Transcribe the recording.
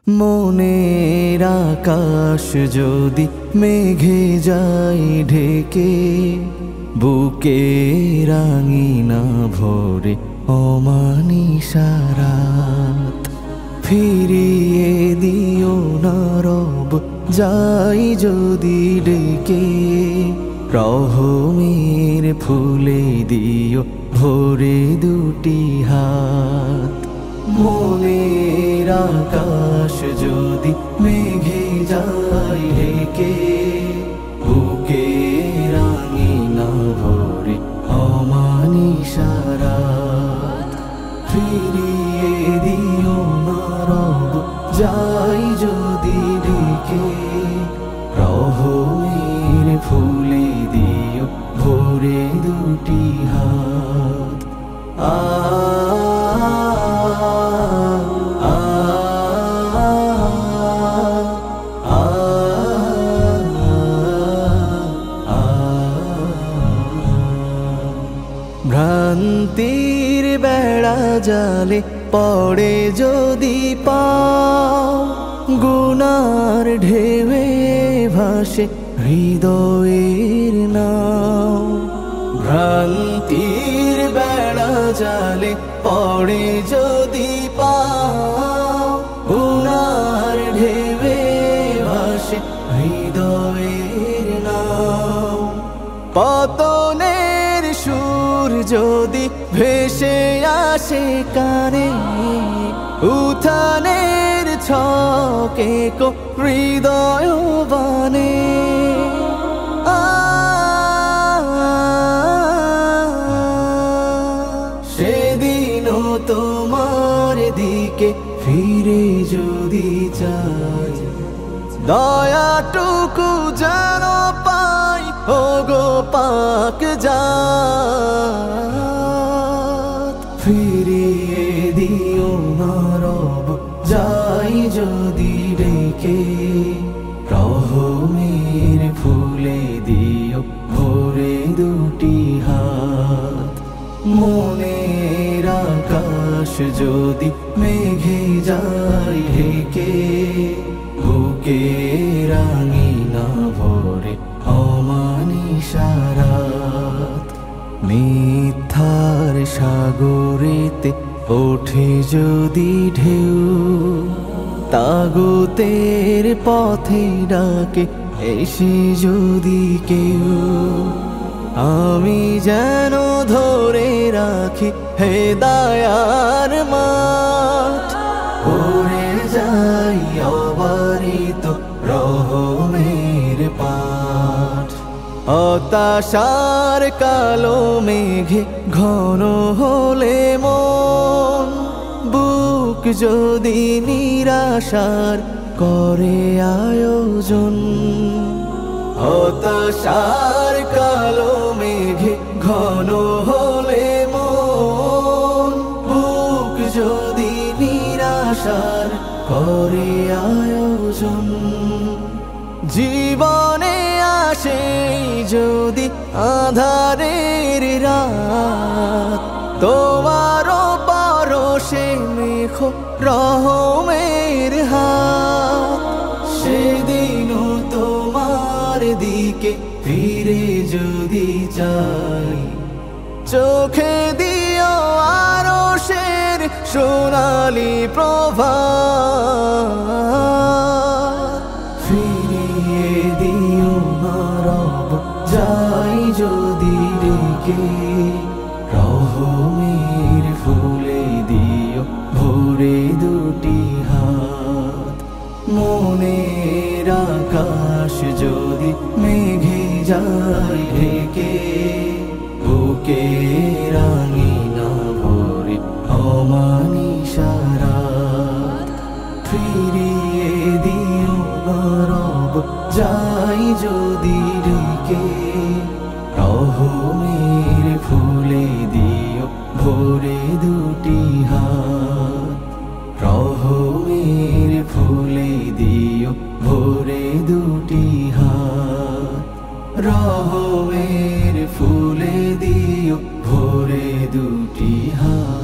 মনের আকাশ যদি মেঘে যায় ঢেকে, বুকে রাঙিনা ভরে অমানিসা রাত। ফিরিয়ে দিও না রব যাই যদি ডেকে, রহমের ফুলে দিও ভরে দুটি হাত। মনের আকাশ যদি মেঘে যায় ঢেকে, বুকে রাঙিনা ভরে অমানিসা রাত। ফিরিয়ে দিও না রব যাই যদি ডেকে, রহমের ফুলে দিও ভরে দুটি হাত। ভ্রান্তির বেড়া জালে পড়ে যদি পাও, গুনার ঢেউয়ে ভাসে হৃদয়ের নাও। ভ্রান্তির বেড়া জালে পড়ে যদি পাও, গুনার ঢেউয়ে ভাসে হৃদয়ের নাও। পতনের সুর যদি ভেসে আসে কানে, উত্থানের ছকে কো হৃদয় বানে। সেদিনও তোমার দিকে ফিরে যদি চাই, দয়াটুকু যেন পাই ওগো পাক জাত। ফিরিয়ে দিও না রব যাই যদি ডেকে, রহমের ফুলে দিও ভরে দুটি হাত। মনের আকাশ যদি মেঘে যায় ঢেকে, বুকে রাঙিনা ভরে অমানিসা রাত। মিথ্যার সাগরেতে ওঠে যদি ঢেউ, তাগুতের পথে ডাকে এসে যদি কেউ, আমি যেন ধরে রাখি হেদায়ার মাঠ। উড়ে যাই অবারিত রহমের পাঠ। হতাশার কালো মেঘে ঘন হলে মন, বুক যদি নিরাশার করে আয়োজন। হতাশার কালো মেঘে ঘন হলে মন, বুক যদি নিরাশার করে আয়োজন। জীবনে আসে যদি আঁধারের রাত, তোমারও পরশে মেখো রহমের হাত। সেদিনও তোমার দিকে ফিরে যদি চাই, চোখে দিও আরশের সোনালি প্রভাত। ফিরিয়ে দিও না রব যাই যদি ডেকে, রহমের ফুলে দিও ভরে দুটি হাত। মনের আকাশ যদি মেঘে যায় ঢেকে, বুকে রাঙিনা ভরে অমানিসা রাত। ফিরিয়ে দিও না রব যাই যদি ডেকে, রহমের ফুলে দিও ভরে দুটি হাত। রহমের ফুলে দিও ভরে দুটি হাত। রহমের ফুলে দিও ভরে দুটি হাত।